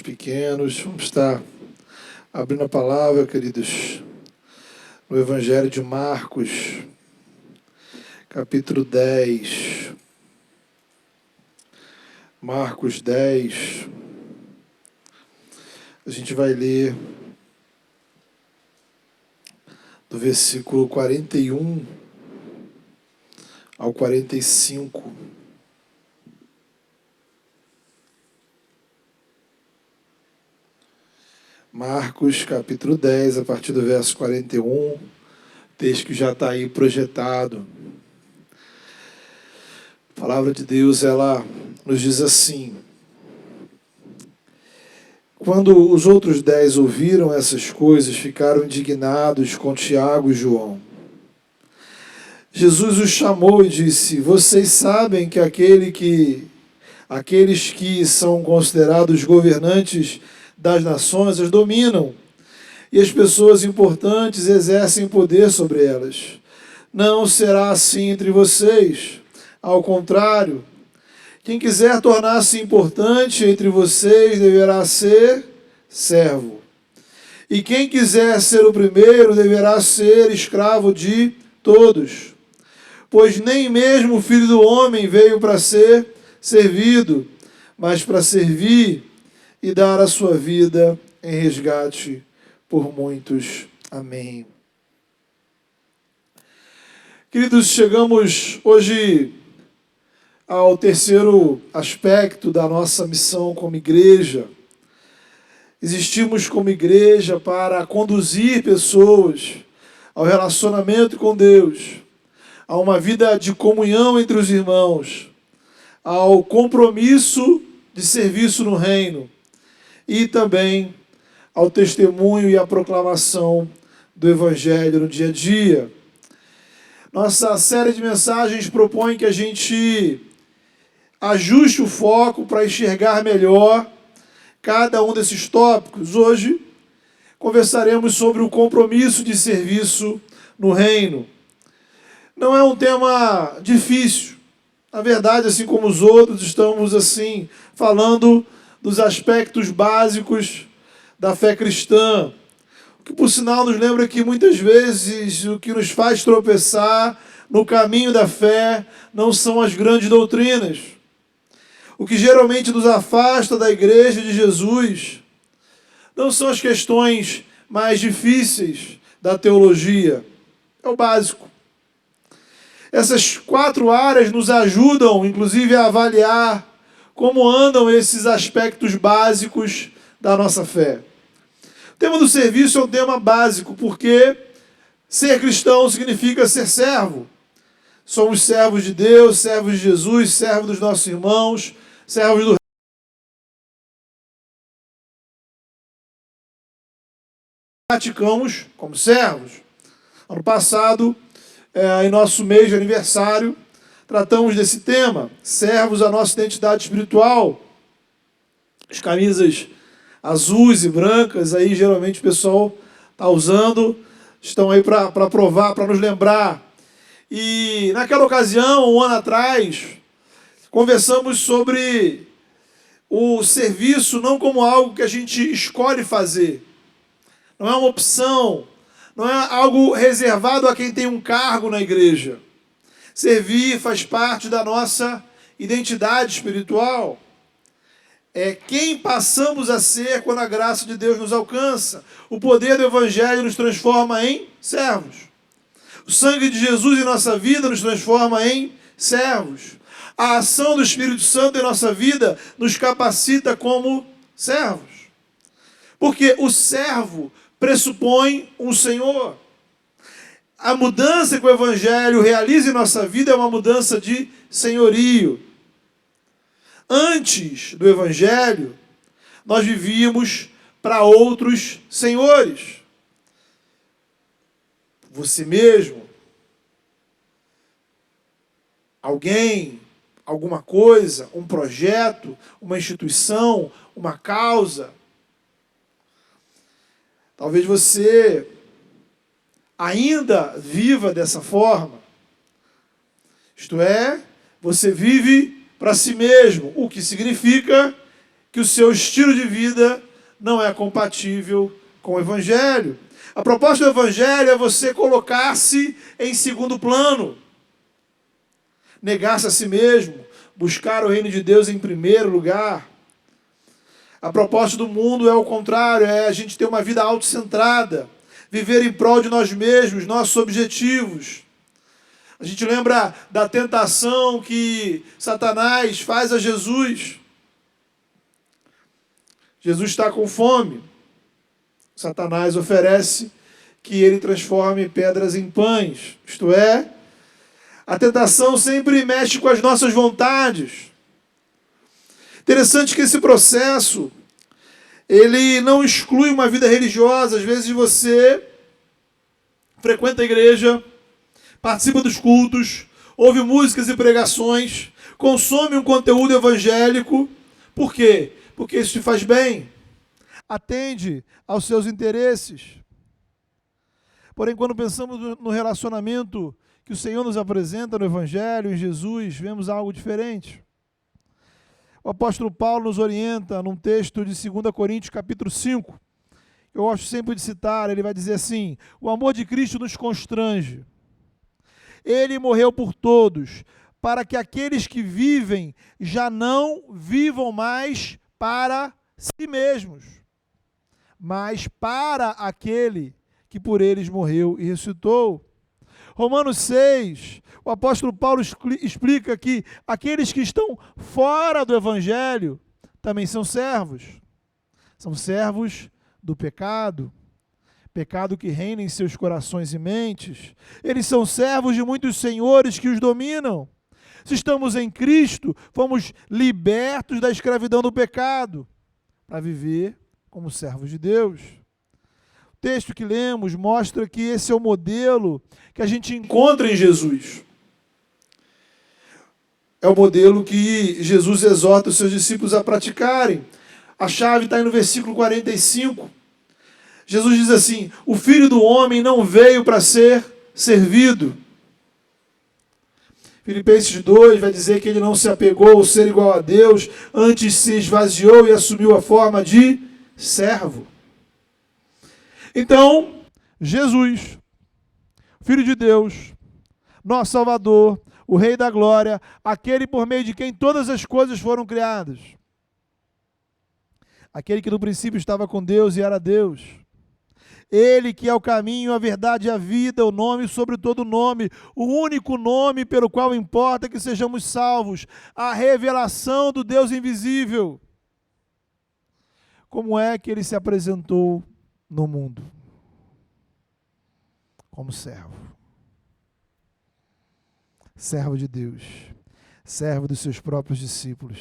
Pequenos, vamos estar abrindo a palavra, queridos, no Evangelho de Marcos, capítulo 10. Marcos 10. A gente vai ler do versículo 41 ao 45. Marcos, capítulo 10, a partir do verso 41, texto que já está aí projetado. A palavra de Deus, ela nos diz assim: quando os outros 10 ouviram essas coisas, ficaram indignados com Tiago e João. Jesus os chamou e disse: vocês sabem que aqueles que são considerados governantes das nações as dominam, e as pessoas importantes exercem poder sobre elas. Não será assim entre vocês. Ao contrário, quem quiser tornar-se importante entre vocês deverá ser servo. E quem quiser ser o primeiro deverá ser escravo de todos. Pois nem mesmo o Filho do Homem veio para ser servido, mas para servir e dar a sua vida em resgate por muitos. Amém. Queridos, chegamos hoje ao terceiro aspecto da nossa missão como igreja. Existimos como igreja para conduzir pessoas ao relacionamento com Deus, a uma vida de comunhão entre os irmãos, ao compromisso de serviço no reino e também ao testemunho e à proclamação do Evangelho no dia a dia. Nossa série de mensagens propõe que a gente ajuste o foco para enxergar melhor cada um desses tópicos. Hoje conversaremos sobre o compromisso de serviço no reino. Não é um tema difícil. Na verdade, assim como os outros, estamos assim falando dos aspectos básicos da fé cristã. O que, por sinal, nos lembra que muitas vezes o que nos faz tropeçar no caminho da fé não são as grandes doutrinas. O que geralmente nos afasta da igreja de Jesus não são as questões mais difíceis da teologia. É o básico. Essas 4 áreas nos ajudam, inclusive, a avaliar como andam esses aspectos básicos da nossa fé. O tema do serviço é um tema básico, porque ser cristão significa ser servo. Somos servos de Deus, servos de Jesus, servos dos nossos irmãos, servos do praticamos como servos. Ano passado, em nosso mês de aniversário, tratamos desse tema, servos à nossa identidade espiritual. As camisas azuis e brancas, aí geralmente o pessoal está usando, estão aí para provar, para nos lembrar. E naquela ocasião, um ano atrás, conversamos sobre o serviço não como algo que a gente escolhe fazer. Não é uma opção, não é algo reservado a quem tem um cargo na igreja. Servir faz parte da nossa identidade espiritual. É quem passamos a ser quando a graça de Deus nos alcança. O poder do Evangelho nos transforma em servos. O sangue de Jesus em nossa vida nos transforma em servos. A ação do Espírito Santo em nossa vida nos capacita como servos. Porque o servo pressupõe um Senhor. A mudança que o Evangelho realiza em nossa vida é uma mudança de senhorio. Antes do Evangelho, nós vivíamos para outros senhores. Você mesmo, alguém, alguma coisa, um projeto, uma instituição, uma causa. Talvez você ainda viva dessa forma. Isto é, você vive para si mesmo, o que significa que o seu estilo de vida não é compatível com o Evangelho. A proposta do Evangelho é você colocar-se em segundo plano, negar-se a si mesmo, buscar o reino de Deus em primeiro lugar. A proposta do mundo é o contrário, é a gente ter uma vida autocentrada, viver em prol de nós mesmos, nossos objetivos. A gente lembra da tentação que Satanás faz a Jesus. Jesus está com fome. Satanás oferece que ele transforme pedras em pães. Isto é, a tentação sempre mexe com as nossas vontades. Interessante que esse processo, ele não exclui uma vida religiosa. Às vezes você frequenta a igreja, participa dos cultos, ouve músicas e pregações, consome um conteúdo evangélico. Por quê? Porque isso te faz bem, atende aos seus interesses. Porém, quando pensamos no relacionamento que o Senhor nos apresenta no Evangelho, em Jesus, vemos algo diferente. O apóstolo Paulo nos orienta num texto de 2 Coríntios, capítulo 5. Eu gosto sempre de citar, ele vai dizer assim: o amor de Cristo nos constrange. Ele morreu por todos, para que aqueles que vivem já não vivam mais para si mesmos, mas para aquele que por eles morreu e ressuscitou. Romanos 6, o apóstolo Paulo explica que aqueles que estão fora do Evangelho também são servos. São servos do pecado. Pecado que reina em seus corações e mentes. Eles são servos de muitos senhores que os dominam. Se estamos em Cristo, fomos libertos da escravidão do pecado para viver como servos de Deus. O texto que lemos mostra que esse é o modelo que a gente encontra em Jesus. É o modelo que Jesus exorta os seus discípulos a praticarem. A chave está aí no versículo 45. Jesus diz assim: o Filho do Homem não veio para ser servido. Filipenses 2 vai dizer que ele não se apegou ao ser igual a Deus, antes se esvaziou e assumiu a forma de servo. Então, Jesus, Filho de Deus, nosso Salvador, o Rei da Glória, aquele por meio de quem todas as coisas foram criadas, aquele que no princípio estava com Deus e era Deus, ele que é o caminho, a verdade e a vida, o nome sobre todo nome, o único nome pelo qual importa que sejamos salvos, a revelação do Deus invisível. Como é que ele se apresentou no mundo? Como servo. Servo de Deus. Servo dos seus próprios discípulos.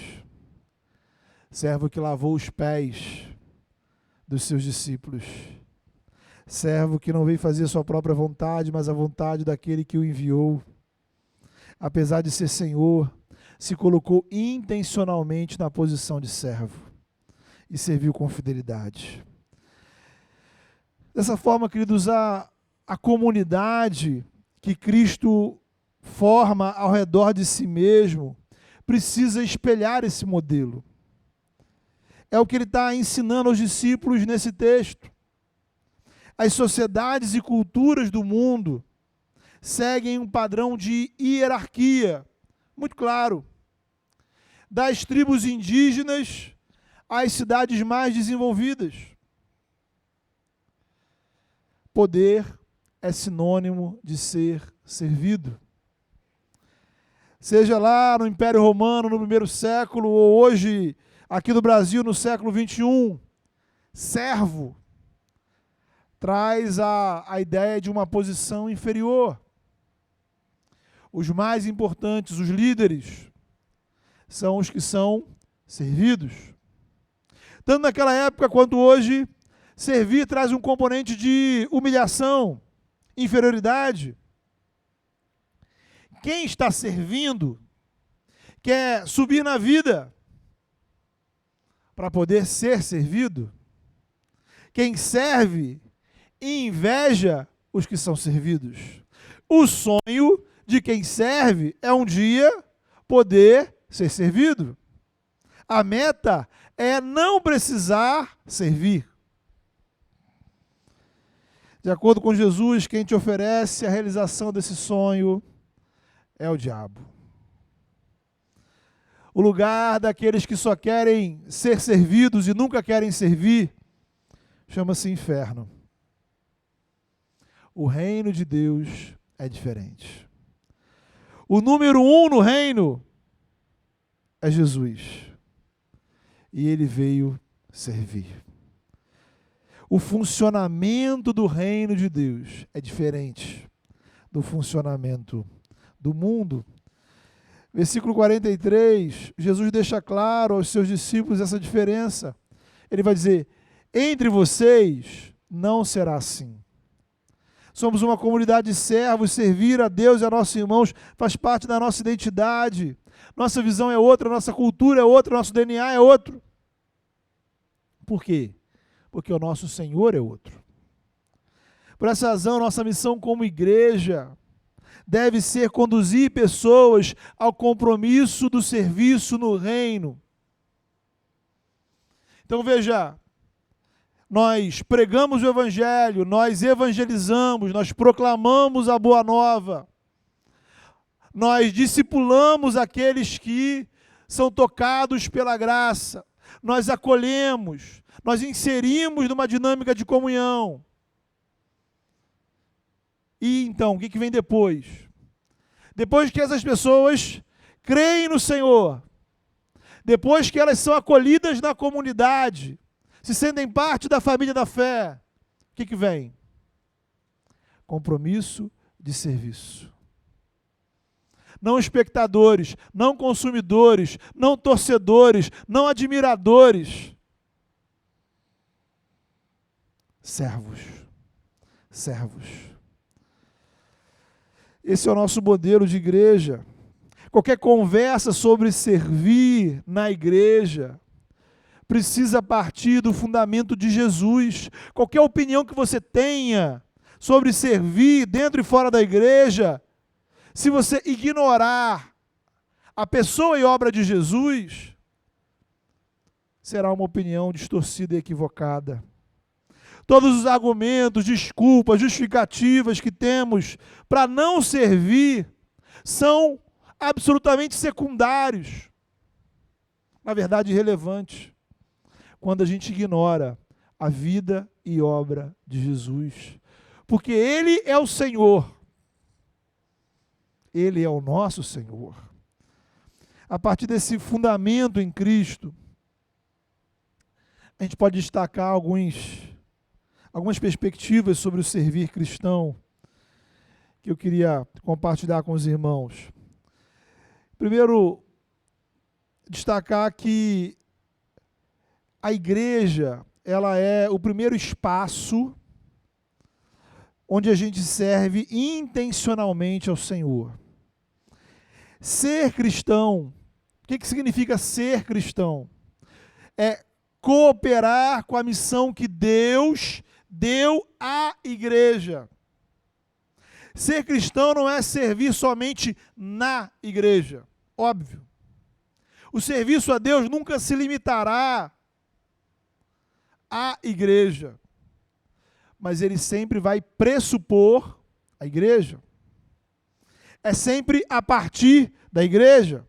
Servo que lavou os pés dos seus discípulos. Servo que não veio fazer a sua própria vontade, mas a vontade daquele que o enviou. Apesar de ser Senhor, se colocou intencionalmente na posição de servo e serviu com fidelidade. Dessa forma, queridos, a comunidade que Cristo forma ao redor de si mesmo precisa espelhar esse modelo. É o que ele está ensinando aos discípulos nesse texto. As sociedades e culturas do mundo seguem um padrão de hierarquia, muito claro. Das tribos indígenas às cidades mais desenvolvidas. Poder é sinônimo de ser servido. Seja lá no Império Romano, no primeiro século, ou hoje, aqui no Brasil, no século XXI, servo traz a ideia de uma posição inferior. Os mais importantes, os líderes, são os que são servidos. Tanto naquela época quanto hoje, servir traz um componente de humilhação, inferioridade. Quem está servindo quer subir na vida para poder ser servido. Quem serve inveja os que são servidos. O sonho de quem serve é um dia poder ser servido. A meta é não precisar servir. De acordo com Jesus, quem te oferece a realização desse sonho é o diabo. O lugar daqueles que só querem ser servidos e nunca querem servir chama-se inferno. O reino de Deus é diferente. O número 1 no reino é Jesus. E ele veio servir. O funcionamento do reino de Deus é diferente do funcionamento do mundo. Versículo 43, Jesus deixa claro aos seus discípulos essa diferença. Ele vai dizer: entre vocês não será assim. Somos uma comunidade de servos, servir a Deus e a nossos irmãos faz parte da nossa identidade. Nossa visão é outra, nossa cultura é outra, nosso DNA é outro. Por quê? Porque o nosso Senhor é outro. Por essa razão, nossa missão como igreja deve ser conduzir pessoas ao compromisso do serviço no reino. Então veja, nós pregamos o Evangelho, nós evangelizamos, nós proclamamos a Boa Nova, nós discipulamos aqueles que são tocados pela graça, nós acolhemos, nós inserimos numa dinâmica de comunhão. E então, o que vem depois? Depois que essas pessoas creem no Senhor, depois que elas são acolhidas na comunidade, se sentem parte da família da fé, o que vem? Compromisso de serviço. Não espectadores, não consumidores, não torcedores, não admiradores. Servos. Servos. Esse é o nosso modelo de igreja. Qualquer conversa sobre servir na igreja precisa partir do fundamento de Jesus. Qualquer opinião que você tenha sobre servir dentro e fora da igreja, se você ignorar a pessoa e obra de Jesus, será uma opinião distorcida e equivocada. Todos os argumentos, desculpas, justificativas que temos para não servir são absolutamente secundários. Na verdade, irrelevantes. Quando a gente ignora a vida e obra de Jesus. Porque Ele é o Senhor. Ele é o nosso Senhor. A partir desse fundamento em Cristo, a gente pode destacar algumas perspectivas sobre o servir cristão que eu queria compartilhar com os irmãos. Primeiro, destacar que a igreja, ela é o primeiro espaço onde a gente serve intencionalmente ao Senhor. Ser cristão, o que significa ser cristão? É cooperar com a missão que Deus deu à igreja. Ser cristão não é servir somente na igreja, óbvio. O serviço a Deus nunca se limitará à igreja, mas ele sempre vai pressupor a igreja. É sempre a partir da igreja.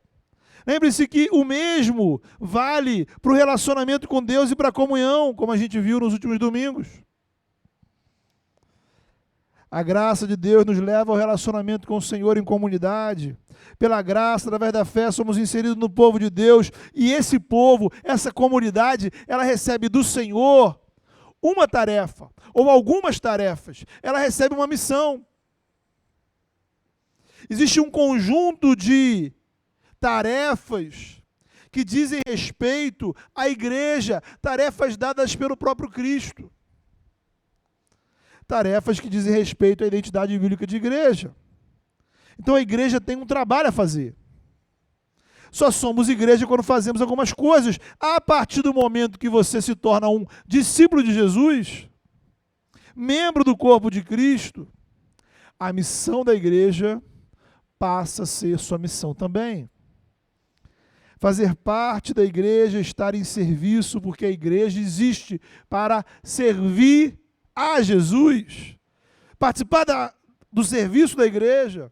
Lembre-se que o mesmo vale para o relacionamento com Deus e para a comunhão, como a gente viu nos últimos domingos. A graça de Deus nos leva ao relacionamento com o Senhor em comunidade. Pela graça, através da fé, somos inseridos no povo de Deus. E esse povo, essa comunidade, ela recebe do Senhor uma tarefa, ou algumas tarefas. Ela recebe uma missão. Existe um conjunto de tarefas que dizem respeito à igreja, tarefas dadas pelo próprio Cristo. Tarefas que dizem respeito à identidade bíblica de igreja. Então a igreja tem um trabalho a fazer. Só somos igreja quando fazemos algumas coisas. A partir do momento que você se torna um discípulo de Jesus, membro do corpo de Cristo, a missão da igreja passa a ser sua missão também. Fazer parte da igreja, estar em serviço, porque a igreja existe para servir a Jesus. Participar do serviço da igreja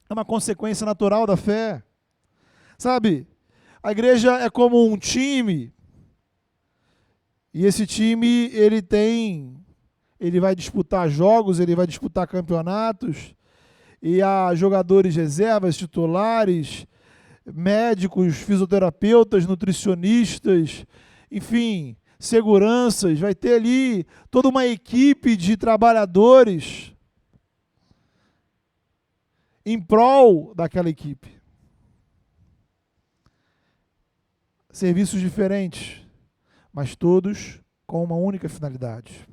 é uma consequência natural da fé. Sabe, a igreja é como um time, e esse time, ele vai disputar jogos, ele vai disputar campeonatos, e há jogadores reservas, titulares, médicos, fisioterapeutas, nutricionistas, enfim, seguranças, vai ter ali toda uma equipe de trabalhadores em prol daquela equipe. Serviços diferentes, mas todos com uma única finalidade.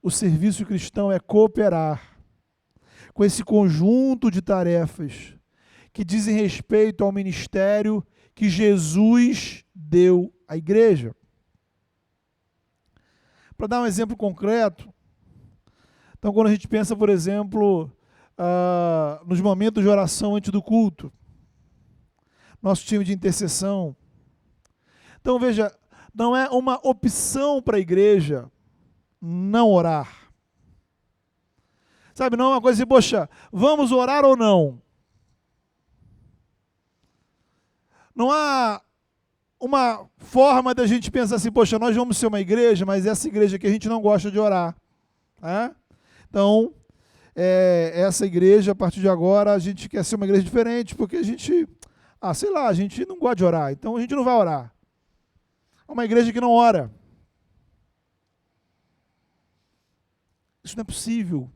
O serviço cristão é cooperar com esse conjunto de tarefas que dizem respeito ao ministério que Jesus deu à igreja. Para dar um exemplo concreto, então quando a gente pensa, por exemplo, nos momentos de oração antes do culto, nosso time de intercessão. Então veja, não é uma opção para a igreja não orar. Sabe, não é uma coisa assim, poxa, vamos orar ou não? Não há uma forma da gente pensar assim, poxa, nós vamos ser uma igreja, mas essa igreja aqui a gente não gosta de orar. Então, essa igreja, a partir de agora, a gente quer ser uma igreja diferente, porque a gente, sei lá, a gente não gosta de orar, então a gente não vai orar. É uma igreja que não ora. Isso não é possível.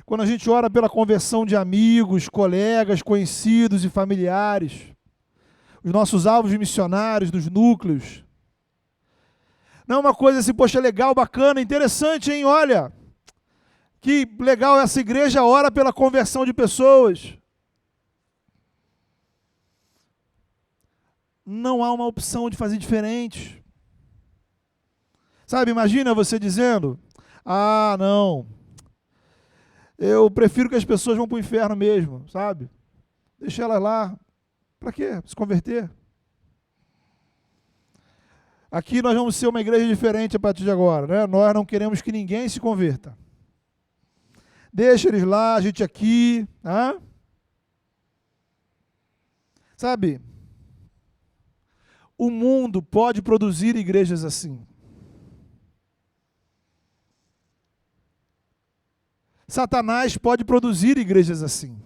Quando a gente ora pela conversão de amigos, colegas, conhecidos e familiares, os nossos alvos missionários dos núcleos, não é uma coisa assim, poxa, legal, bacana, interessante, hein? Olha, que legal, essa igreja ora pela conversão de pessoas. Não há uma opção de fazer diferente. Sabe, imagina você dizendo, não, eu prefiro que as pessoas vão para o inferno mesmo, sabe? Deixa elas lá. Para quê? Se converter. Aqui nós vamos ser uma igreja diferente a partir de agora, né? Nós não queremos que ninguém se converta. Deixa eles lá, a gente aqui. Sabe? O mundo pode produzir igrejas assim. Satanás pode produzir igrejas assim.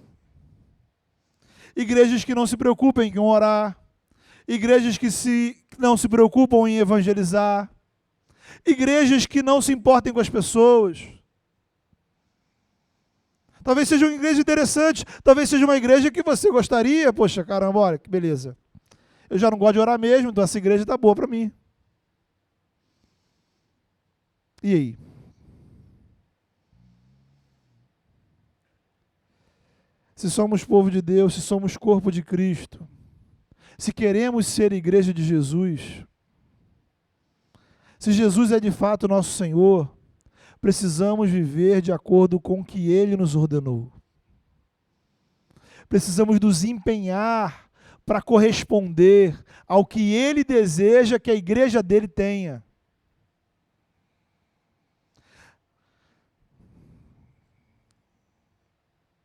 Igrejas que não se preocupem em orar, igrejas que não se preocupam em evangelizar, igrejas que não se importem com as pessoas. Talvez seja uma igreja interessante, talvez seja uma igreja que você gostaria, poxa, caramba, olha, que beleza. Eu já não gosto de orar mesmo, então essa igreja está boa para mim. E aí? Se somos povo de Deus, se somos corpo de Cristo, se queremos ser igreja de Jesus, se Jesus é de fato nosso Senhor, precisamos viver de acordo com o que Ele nos ordenou. Precisamos nos empenhar para corresponder ao que Ele deseja que a igreja dele tenha.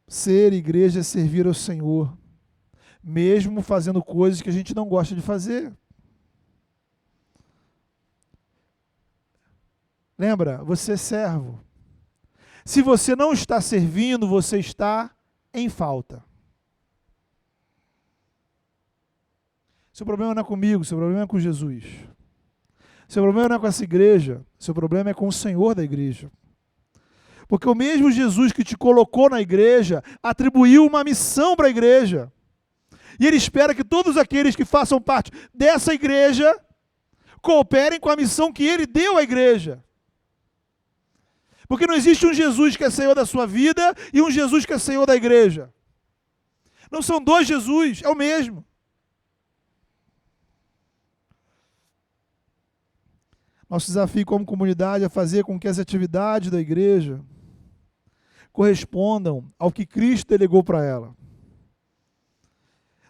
Ser igreja é servir ao Senhor, mesmo fazendo coisas que a gente não gosta de fazer. Lembra, você é servo. Se você não está servindo, você está em falta. Seu problema não é comigo, seu problema é com Jesus. Seu problema não é com essa igreja, seu problema é com o Senhor da igreja. Porque o mesmo Jesus que te colocou na igreja, atribuiu uma missão para a igreja. E Ele espera que todos aqueles que façam parte dessa igreja cooperem com a missão que Ele deu à igreja. Porque não existe um Jesus que é Senhor da sua vida e um Jesus que é Senhor da igreja. Não são dois Jesus, é o mesmo. Nosso desafio como comunidade é fazer com que as atividades da igreja correspondam ao que Cristo delegou para ela.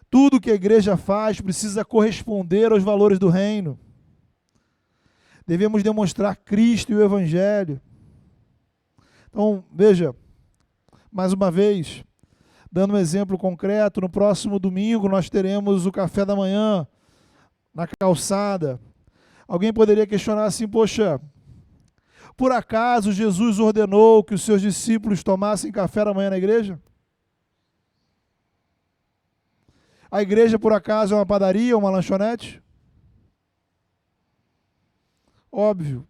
Tudo que a igreja faz precisa corresponder aos valores do reino. Devemos demonstrar Cristo e o Evangelho. Então, veja, mais uma vez, dando um exemplo concreto, no próximo domingo nós teremos o café da manhã na calçada. Alguém poderia questionar assim, poxa, por acaso Jesus ordenou que os seus discípulos tomassem café da manhã na igreja? A igreja, por acaso, é uma padaria, uma lanchonete? Óbvio.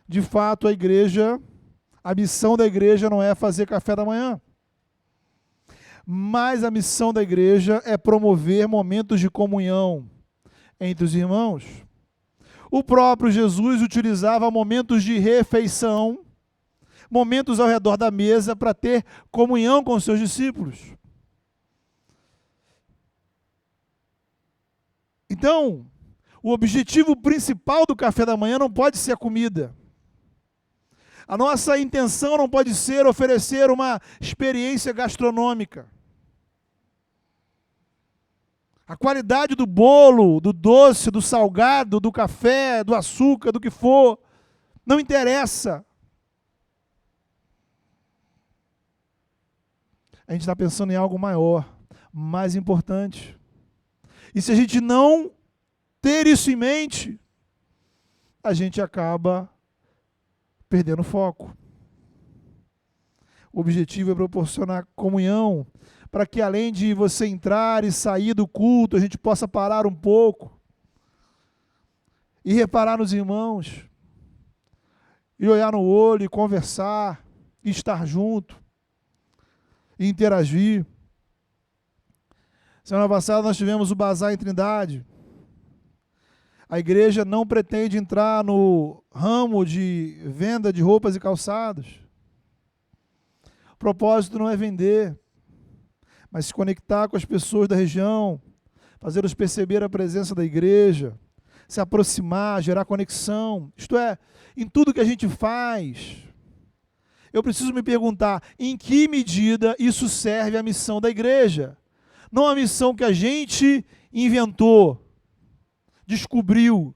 De fato, a missão da igreja não é fazer café da manhã. Mas a missão da igreja é promover momentos de comunhão entre os irmãos. O próprio Jesus utilizava momentos de refeição, momentos ao redor da mesa para ter comunhão com os seus discípulos. Então, o objetivo principal do café da manhã não pode ser a comida. A nossa intenção não pode ser oferecer uma experiência gastronômica. A qualidade do bolo, do doce, do salgado, do café, do açúcar, do que for, não interessa. A gente está pensando em algo maior, mais importante. E se a gente não ter isso em mente, a gente acaba perdendo o foco. O objetivo é proporcionar comunhão, para que além de você entrar e sair do culto, a gente possa parar um pouco e reparar nos irmãos, e olhar no olho, e conversar, e estar junto, e interagir. Semana passada nós tivemos o Bazar em Trindade. A igreja não pretende entrar no ramo de venda de roupas e calçados. O propósito não é vender, mas se conectar com as pessoas da região, fazê-los perceber a presença da igreja, se aproximar, gerar conexão. Isto é, em tudo que a gente faz, eu preciso me perguntar em que medida isso serve à missão da igreja. Não a missão que a gente inventou, descobriu,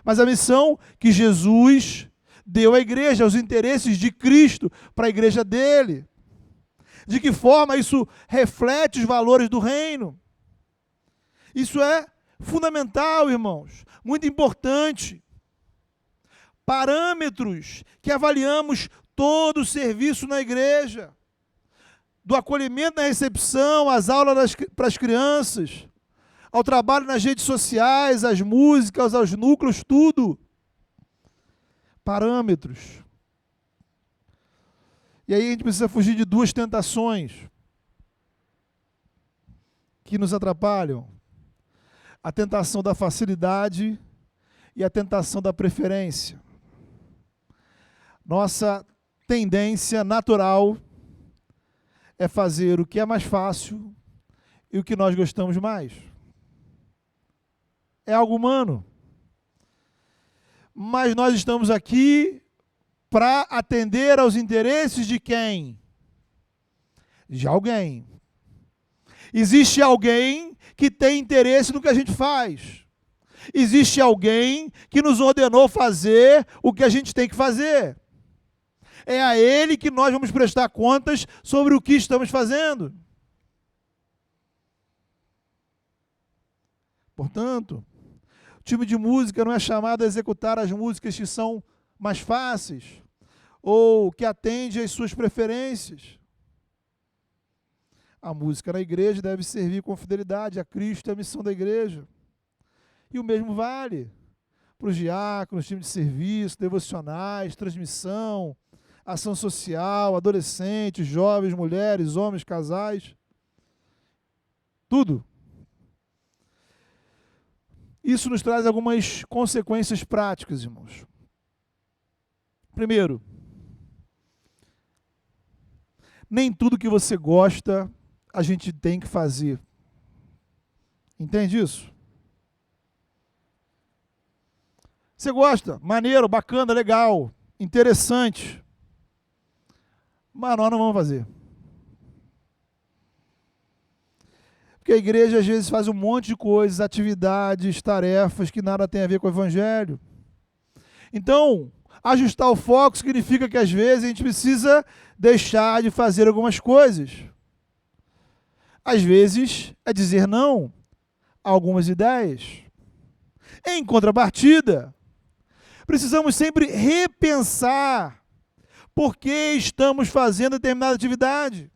mas a missão que Jesus deu à igreja, os interesses de Cristo para a igreja dele. De que forma isso reflete os valores do reino. Isso é fundamental, irmãos, muito importante. Parâmetros que avaliamos todo o serviço na igreja. Do acolhimento na recepção, às aulas para as crianças, ao trabalho nas redes sociais, às músicas, aos núcleos, tudo. Parâmetros. E aí a gente precisa fugir de duas tentações que nos atrapalham. A tentação da facilidade e a tentação da preferência. Nossa tendência natural é fazer o que é mais fácil e o que nós gostamos mais. É algo humano. Mas nós estamos aqui para atender aos interesses de quem? De alguém. Existe alguém que tem interesse no que a gente faz. Existe alguém que nos ordenou fazer o que a gente tem que fazer. É a ele que nós vamos prestar contas sobre o que estamos fazendo. Portanto, o time de música não é chamado a executar as músicas que são mais fáceis ou que atendem às suas preferências. A música na igreja deve servir com fidelidade a Cristo e a missão da igreja. E o mesmo vale para os diáconos, time de serviço, devocionais, transmissão, ação social, adolescentes, jovens, mulheres, homens, casais. Tudo. Isso nos traz algumas consequências práticas, irmãos. Primeiro, nem tudo que você gosta a gente tem que fazer. Entende isso? Você gosta? Maneiro, bacana, legal, interessante. Mas nós não vamos fazer. Porque a igreja às vezes faz um monte de coisas, atividades, tarefas que nada tem a ver com o evangelho. Então, ajustar o foco significa que às vezes a gente precisa deixar de fazer algumas coisas. Às vezes é dizer não a algumas ideias. Em contrapartida, precisamos sempre repensar por que estamos fazendo determinada atividade.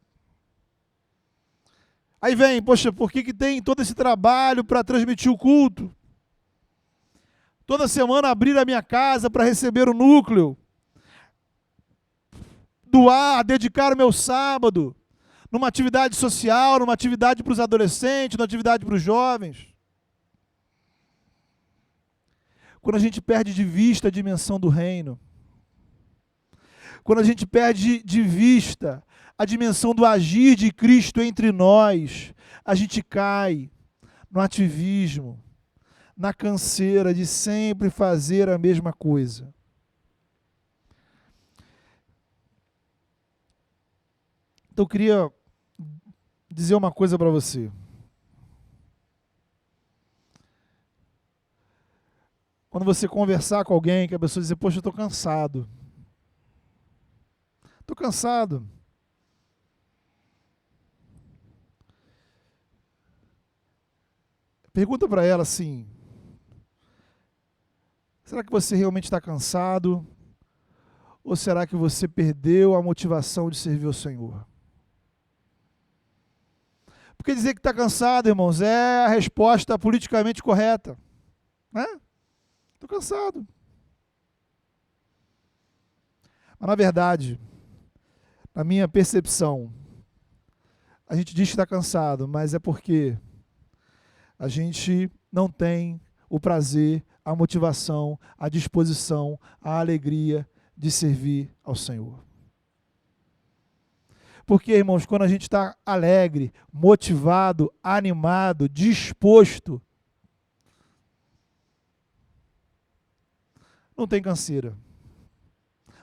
Aí vem, poxa, por que tem todo esse trabalho para transmitir o culto? Toda semana abrir a minha casa para receber o núcleo. Doar, dedicar o meu sábado numa atividade social, numa atividade para os adolescentes, numa atividade para os jovens. Quando a gente perde de vista a dimensão do reino, quando a gente perde de vista a dimensão do agir de Cristo entre nós, a gente cai no ativismo, na canseira de sempre fazer a mesma coisa. Então eu queria dizer uma coisa para você. Quando você conversar com alguém, que a pessoa dizer, poxa, eu estou cansado. Estou cansado. Pergunta para ela assim, será que você realmente está cansado? Ou será que você perdeu a motivação de servir ao Senhor? Porque dizer que está cansado, irmãos, é a resposta politicamente correta. Né? Estou cansado. Mas, na verdade, na minha percepção, a gente diz que está cansado, mas é porque a gente não tem o prazer, a motivação, a disposição, a alegria de servir ao Senhor. Porque, irmãos, quando a gente está alegre, motivado, animado, disposto, não tem canseira,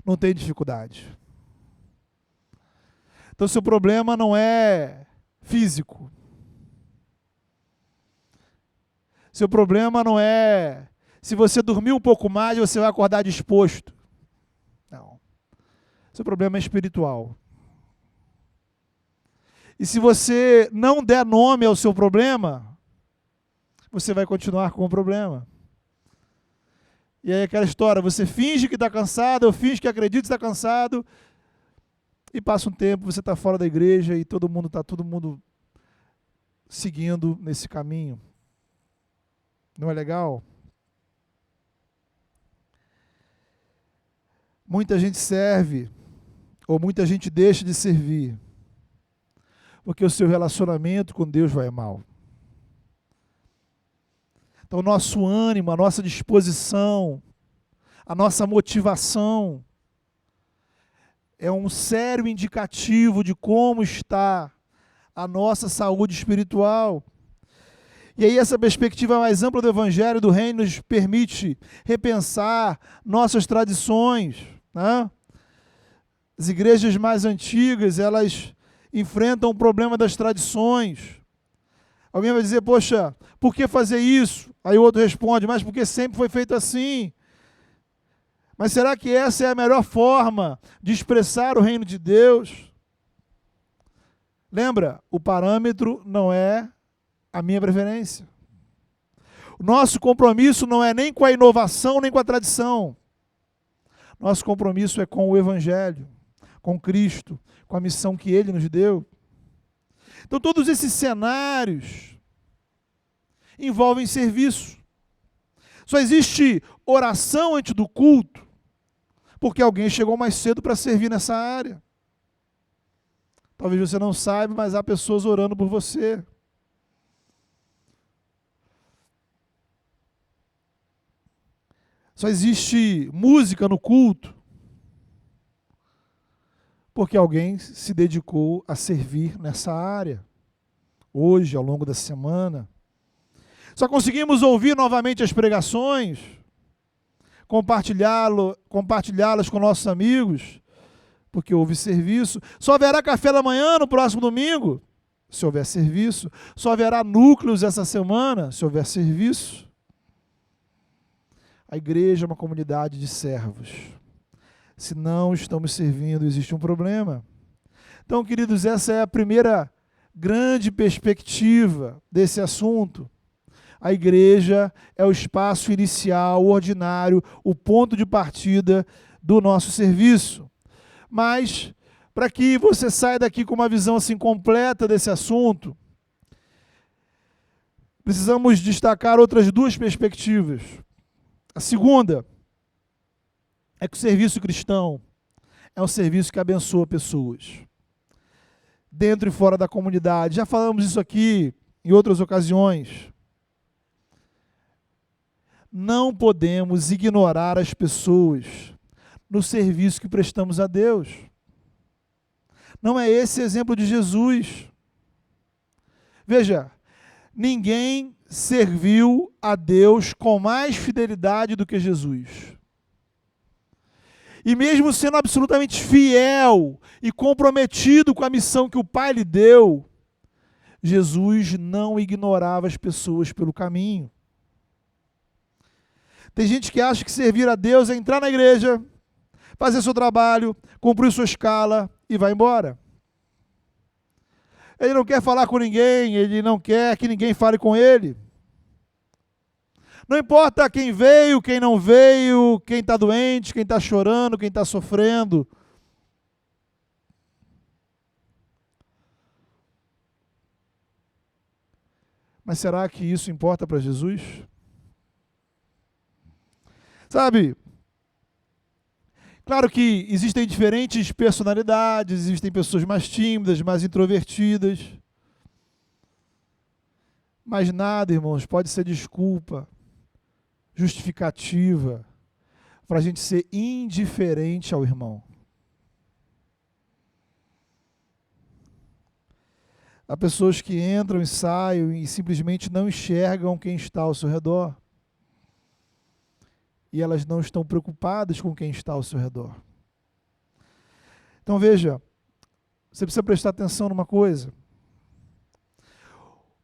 não tem dificuldade. Então, seu problema não é físico. Seu problema não é se você dormir um pouco mais, você vai acordar disposto. Não. Seu problema é espiritual. E se você não der nome ao seu problema, você vai continuar com o problema. E aí aquela história, você finge que está cansado, eu finge que acredito que está cansado, e passa um tempo, você está fora da igreja e todo mundo está seguindo nesse caminho. Não é legal? Muita gente serve, ou muita gente deixa de servir, porque o seu relacionamento com Deus vai mal. Então, o nosso ânimo, a nossa disposição, a nossa motivação é um sério indicativo de como está a nossa saúde espiritual. E aí essa perspectiva mais ampla do Evangelho do Reino nos permite repensar nossas tradições. Né? As igrejas mais antigas, elas enfrentam o problema das tradições. Alguém vai dizer, poxa, por que fazer isso? Aí o outro responde, mas porque sempre foi feito assim. Mas será que essa é a melhor forma de expressar o reino de Deus? Lembra, o parâmetro não é a minha preferência. O nosso compromisso não é nem com a inovação, nem com a tradição. Nosso compromisso é com o Evangelho, com Cristo, com a missão que Ele nos deu. Então, todos esses cenários envolvem serviço. Só existe oração antes do culto, porque alguém chegou mais cedo para servir nessa área. Talvez você não saiba, mas há pessoas orando por você. Só existe música no culto, porque alguém se dedicou a servir nessa área, hoje, ao longo da semana. Só conseguimos ouvir novamente as pregações, compartilhá-las com nossos amigos, porque houve serviço. Só haverá café da manhã no próximo domingo, se houver serviço. Só haverá núcleos essa semana, se houver serviço. A igreja é uma comunidade de servos. Se não estamos servindo, existe um problema. Então, queridos, essa é a primeira grande perspectiva desse assunto. A igreja é o espaço inicial, ordinário, o ponto de partida do nosso serviço. Mas, para que você saia daqui com uma visão assim completa desse assunto, precisamos destacar outras duas perspectivas. A segunda é que o serviço cristão é um serviço que abençoa pessoas, dentro e fora da comunidade. Já falamos isso aqui em outras ocasiões. Não podemos ignorar as pessoas no serviço que prestamos a Deus. Não é esse exemplo de Jesus. Veja, ninguém serviu a Deus com mais fidelidade do que Jesus. E mesmo sendo absolutamente fiel e comprometido com a missão que o Pai lhe deu, Jesus não ignorava as pessoas pelo caminho. Tem gente que acha que servir a Deus é entrar na igreja, fazer seu trabalho, cumprir sua escala e vai embora. Ele não quer falar com ninguém, ele não quer que ninguém fale com ele. Não importa quem veio, quem não veio, quem está doente, quem está chorando, quem está sofrendo. Mas será que isso importa para Jesus? Sabe, claro que existem diferentes personalidades, existem pessoas mais tímidas, mais introvertidas. Mas nada, irmãos, pode ser desculpa, justificativa, para a gente ser indiferente ao irmão. Há pessoas que entram e saem e simplesmente não enxergam quem está ao seu redor. E elas não estão preocupadas com quem está ao seu redor. Então veja, você precisa prestar atenção numa coisa.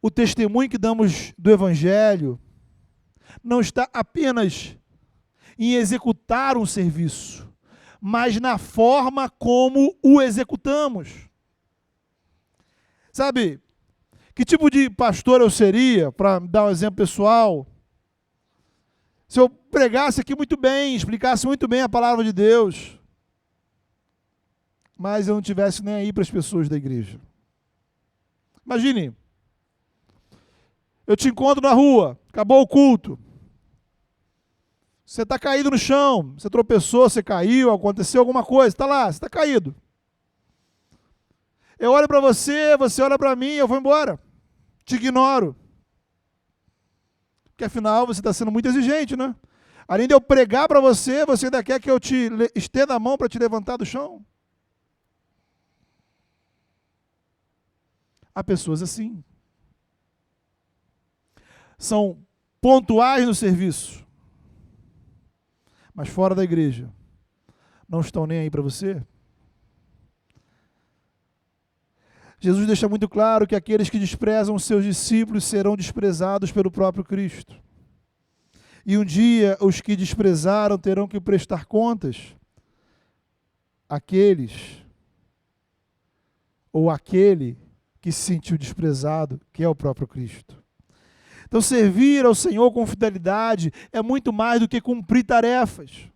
O testemunho que damos do Evangelho não está apenas em executar um serviço, mas na forma como o executamos. Sabe, que tipo de pastor eu seria, para dar um exemplo pessoal, se eu pregasse aqui muito bem, explicasse muito bem a palavra de Deus, mas eu não tivesse nem aí para as pessoas da igreja. Imagine, eu te encontro na rua, acabou o culto, você está caído no chão, você tropeçou, você caiu, aconteceu alguma coisa, está lá, você está caído. Eu olho para você, você olha para mim, eu vou embora, te ignoro. Porque afinal você está sendo muito exigente, né? Além de eu pregar para você, você ainda quer que eu te estenda a mão para te levantar do chão? Há pessoas assim. São pontuais no serviço, mas fora da igreja não estão nem aí para você. Jesus deixa muito claro que aqueles que desprezam os seus discípulos serão desprezados pelo próprio Cristo. E um dia os que desprezaram terão que prestar contas àqueles, ou àquele que se sentiu desprezado, que é o próprio Cristo. Então, servir ao Senhor com fidelidade é muito mais do que cumprir tarefas.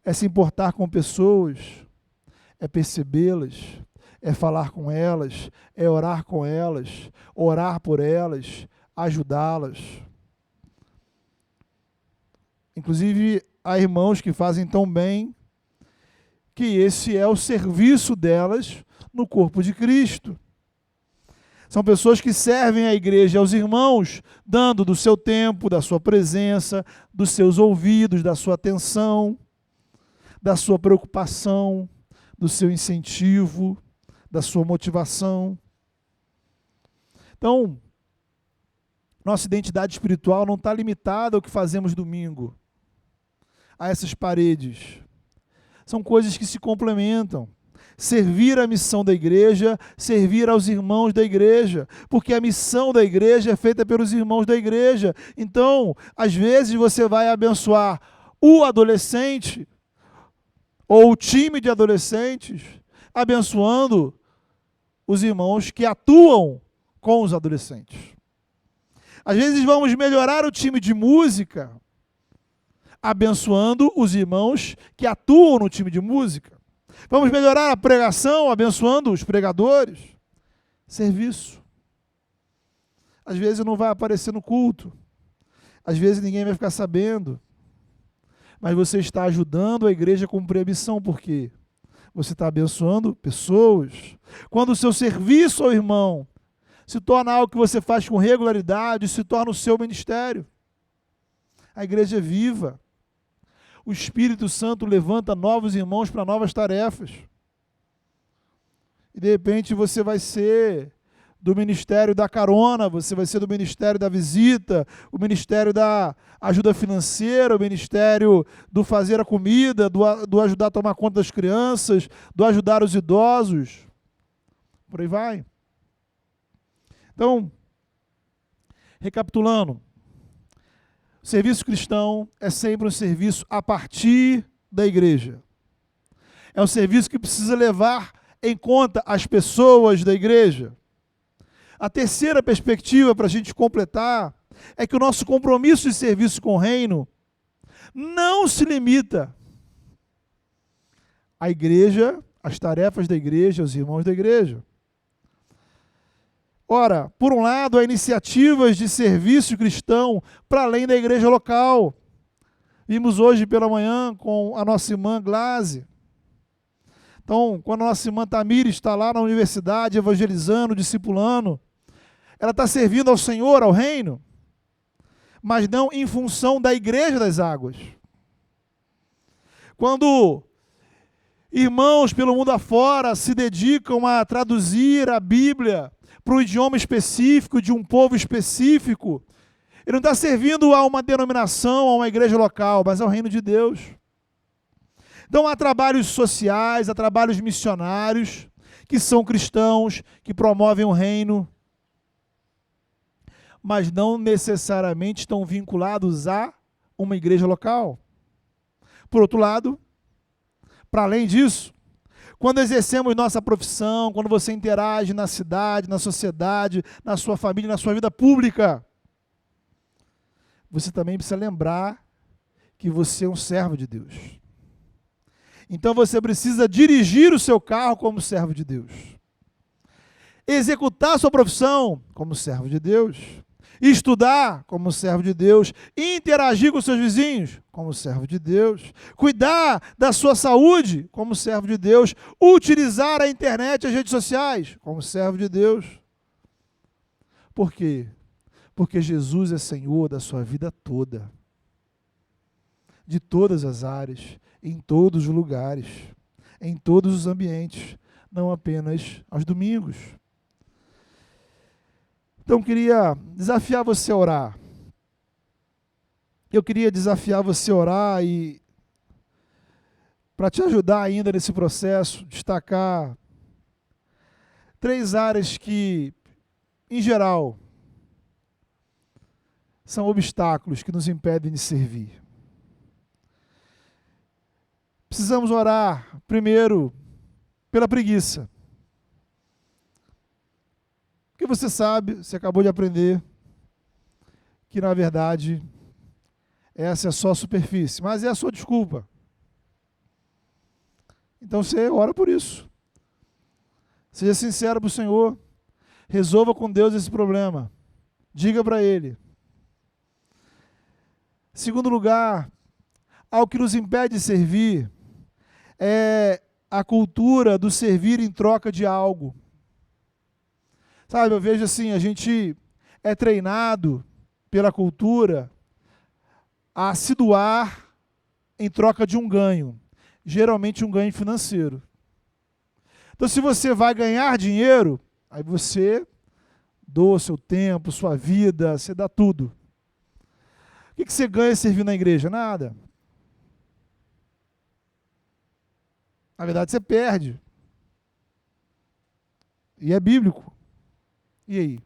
É se importar com pessoas, é percebê-las, é falar com elas, é orar com elas, orar por elas, ajudá-las. Inclusive, há irmãos que fazem tão bem que esse é o serviço delas no corpo de Cristo. São pessoas que servem à igreja e aos irmãos, dando do seu tempo, da sua presença, dos seus ouvidos, da sua atenção, da sua preocupação, do seu incentivo, da sua motivação. Então, nossa identidade espiritual não está limitada ao que fazemos domingo, a essas paredes. São coisas que se complementam. Servir a missão da igreja, servir aos irmãos da igreja, porque a missão da igreja é feita pelos irmãos da igreja. Então, às vezes você vai abençoar o adolescente ou o time de adolescentes, abençoando os irmãos que atuam com os adolescentes. Às vezes vamos melhorar o time de música, abençoando os irmãos que atuam no time de música. Vamos melhorar a pregação, abençoando os pregadores. Serviço. Às vezes não vai aparecer no culto. Às vezes ninguém vai ficar sabendo. Mas você está ajudando a igreja a cumprir a missão. Por quê? Você está abençoando pessoas. Quando o seu serviço ao irmão se torna algo que você faz com regularidade, se torna o seu ministério. A igreja é viva. O Espírito Santo levanta novos irmãos para novas tarefas. E de repente você vai ser do ministério da carona, você vai ser do ministério da visita, o ministério da ajuda financeira, o ministério do fazer a comida, do ajudar a tomar conta das crianças, do ajudar os idosos. Por aí vai. Então, recapitulando, o serviço cristão é sempre um serviço a partir da igreja. É um serviço que precisa levar em conta as pessoas da igreja. A terceira perspectiva, para a gente completar, é que o nosso compromisso de serviço com o reino não se limita à igreja, às tarefas da igreja, aos irmãos da igreja. Ora, por um lado, há iniciativas de serviço cristão para além da igreja local. Vimos hoje pela manhã com a nossa irmã Glaze. Então, quando a nossa irmã Tamir está lá na universidade, evangelizando, discipulando, ela está servindo ao Senhor, ao reino, mas não em função da igreja das águas. Quando irmãos pelo mundo afora se dedicam a traduzir a Bíblia para um idioma específico, de um povo específico, ele não está servindo a uma denominação, a uma igreja local, mas ao reino de Deus. Então há trabalhos sociais, há trabalhos missionários, que são cristãos, que promovem o reino, mas não necessariamente estão vinculados a uma igreja local. Por outro lado, para além disso, quando exercemos nossa profissão, quando você interage na cidade, na sociedade, na sua família, na sua vida pública, você também precisa lembrar que você é um servo de Deus. Então você precisa dirigir o seu carro como servo de Deus. Executar a sua profissão como servo de Deus. Estudar como servo de Deus, interagir com seus vizinhos como servo de Deus, cuidar da sua saúde como servo de Deus, utilizar a internet e as redes sociais como servo de Deus. Por quê? Porque Jesus é Senhor da sua vida toda, de todas as áreas, em todos os lugares, em todos os ambientes, não apenas aos domingos. Então, eu queria desafiar você a orar. Eu queria desafiar você a orar e, para te ajudar ainda nesse processo, destacar 3 áreas que, em geral, são obstáculos que nos impedem de servir. Precisamos orar, primeiro, pela preguiça. Porque você sabe, você acabou de aprender, que na verdade essa é só a superfície, mas é a sua desculpa. Então você ora por isso. Seja sincero para o Senhor, resolva com Deus esse problema, diga para Ele. Segundo lugar, algo que nos impede de servir é a cultura do servir em troca de algo. Sabe, eu vejo assim, a gente é treinado pela cultura a se doar em troca de um ganho, geralmente um ganho financeiro. Então, se você vai ganhar dinheiro, aí você doa seu tempo, sua vida, você dá tudo. O que você ganha servindo na igreja? Nada. Na verdade, você perde. E é bíblico. E aí?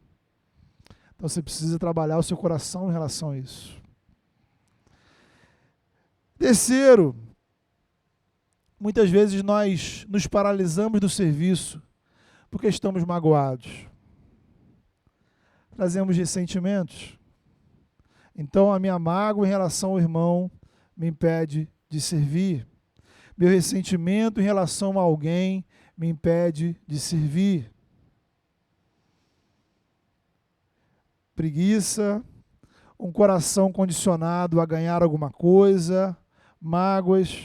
Então você precisa trabalhar o seu coração em relação a isso. Terceiro, muitas vezes nós nos paralisamos do serviço porque estamos magoados. Trazemos ressentimentos. Então a minha mágoa em relação ao irmão me impede de servir. Meu ressentimento em relação a alguém me impede de servir. Preguiça, um coração condicionado a ganhar alguma coisa, mágoas.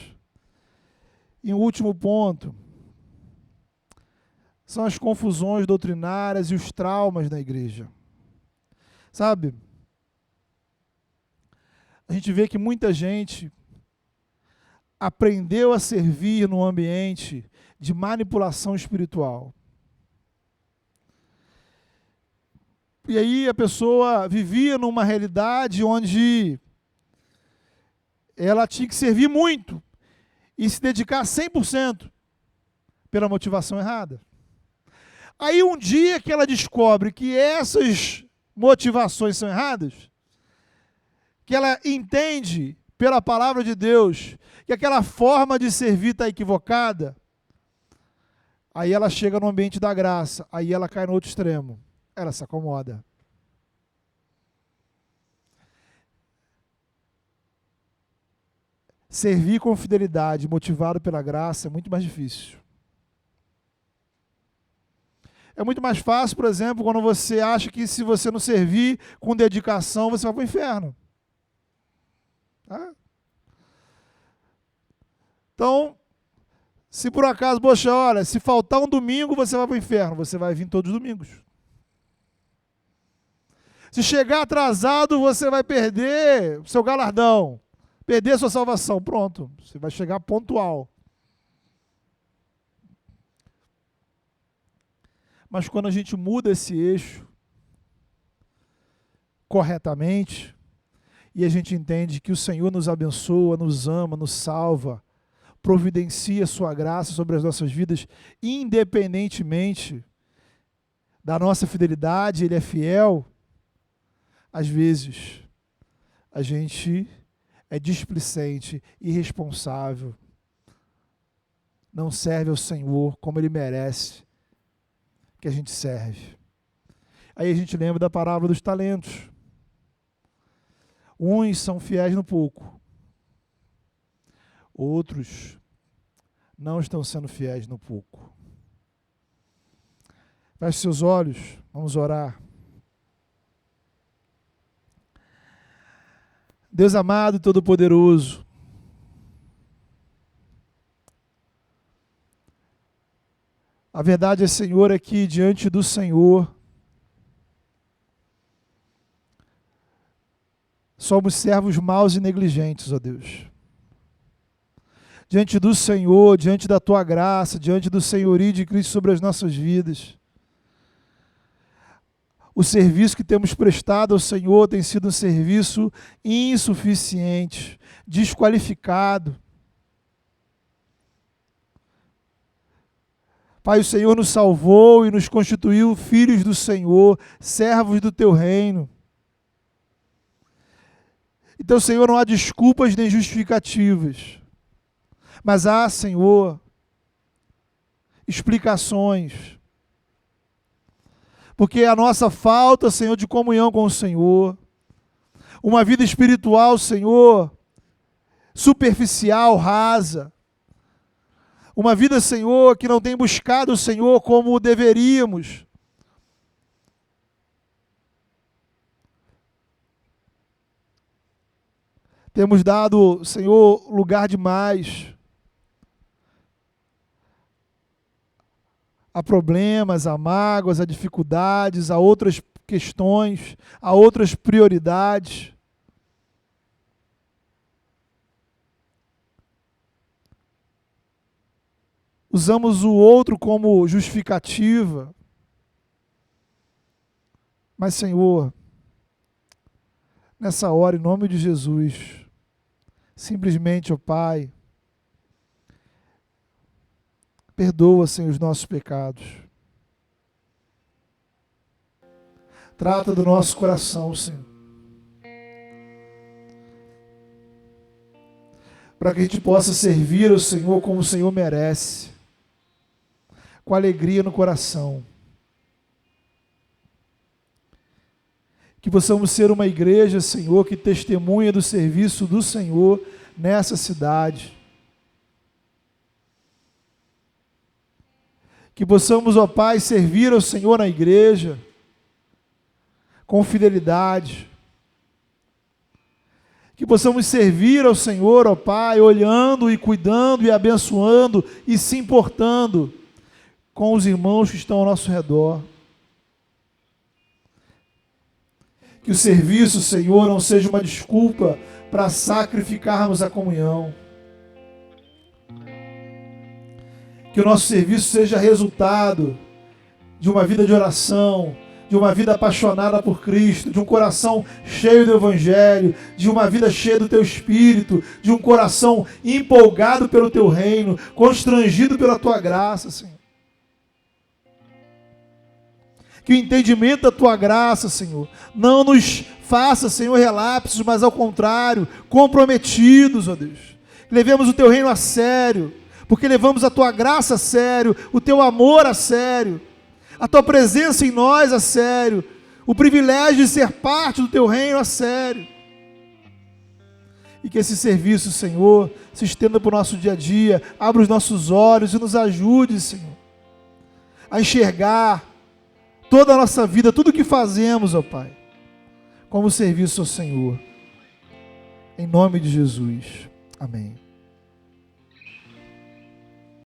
E o último ponto são as confusões doutrinárias e os traumas da igreja. Sabe? A gente vê que muita gente aprendeu a servir num ambiente de manipulação espiritual. E aí a pessoa vivia numa realidade onde ela tinha que servir muito e se dedicar 100% pela motivação errada. Aí um dia que ela descobre que essas motivações são erradas, que ela entende pela palavra de Deus que aquela forma de servir está equivocada, aí ela chega no ambiente da graça, aí ela cai no outro extremo, ela se acomoda. Servir com fidelidade, motivado pela graça, é muito mais difícil. É muito mais fácil, por exemplo, quando você acha que se você não servir com dedicação, você vai para o inferno. Tá? Então, se por acaso, poxa, olha, se faltar um domingo, você vai para o inferno. Você vai vir todos os domingos. Se chegar atrasado, você vai perder o seu galardão, perder a sua salvação. Pronto, você vai chegar pontual. Mas quando a gente muda esse eixo corretamente, e a gente entende que o Senhor nos abençoa, nos ama, nos salva, providencia a sua graça sobre as nossas vidas, independentemente da nossa fidelidade, Ele é fiel. Às vezes, a gente é displicente, irresponsável, não serve ao Senhor como Ele merece que a gente serve. Aí a gente lembra da parábola dos talentos. Uns são fiéis no pouco, outros não estão sendo fiéis no pouco. Feche seus olhos, vamos orar. Deus amado e todo-poderoso, a verdade é, Senhor, aqui diante do Senhor, somos servos maus e negligentes, ó Deus. Diante do Senhor, diante da Tua graça, diante do senhorio de Cristo sobre as nossas vidas, o serviço que temos prestado ao Senhor tem sido um serviço insuficiente, desqualificado. Pai, o Senhor nos salvou e nos constituiu filhos do Senhor, servos do Teu reino. Então, Senhor, não há desculpas nem justificativas, mas há, Senhor, explicações. Porque a nossa falta, Senhor, de comunhão com o Senhor, uma vida espiritual, Senhor, superficial, rasa, uma vida, Senhor, que não tem buscado o Senhor como deveríamos. Temos dado, Senhor, lugar demais a problemas, a mágoas, a dificuldades, a outras questões, a outras prioridades. Usamos o outro como justificativa. Mas, Senhor, nessa hora, em nome de Jesus, simplesmente, ó Pai, Perdoa, Senhor, os nossos pecados. Trata do nosso coração, Senhor. Para que a gente possa servir ao Senhor como o Senhor merece. Com alegria no coração. Que possamos ser uma igreja, Senhor, que testemunha do serviço do Senhor nessa cidade. Que possamos, ó Pai, servir ao Senhor na igreja com fidelidade. Que possamos servir ao Senhor, ó Pai, olhando e cuidando e abençoando e se importando com os irmãos que estão ao nosso redor. Que o serviço, Senhor, não seja uma desculpa para sacrificarmos a comunhão. Que o nosso serviço seja resultado de uma vida de oração, de uma vida apaixonada por Cristo, de um coração cheio do Evangelho, de uma vida cheia do Teu Espírito, de um coração empolgado pelo Teu reino, constrangido pela Tua graça, Senhor. Que o entendimento da Tua graça, Senhor, não nos faça, Senhor, relapsos, mas ao contrário, comprometidos, ó Deus. Levemos o Teu reino a sério, porque levamos a Tua graça a sério, o Teu amor a sério, a Tua presença em nós a sério, o privilégio de ser parte do Teu reino a sério. E que esse serviço, Senhor, se estenda para o nosso dia a dia, abra os nossos olhos e nos ajude, Senhor, a enxergar toda a nossa vida, tudo o que fazemos, ó Pai, como serviço ao Senhor. Em nome de Jesus. Amém.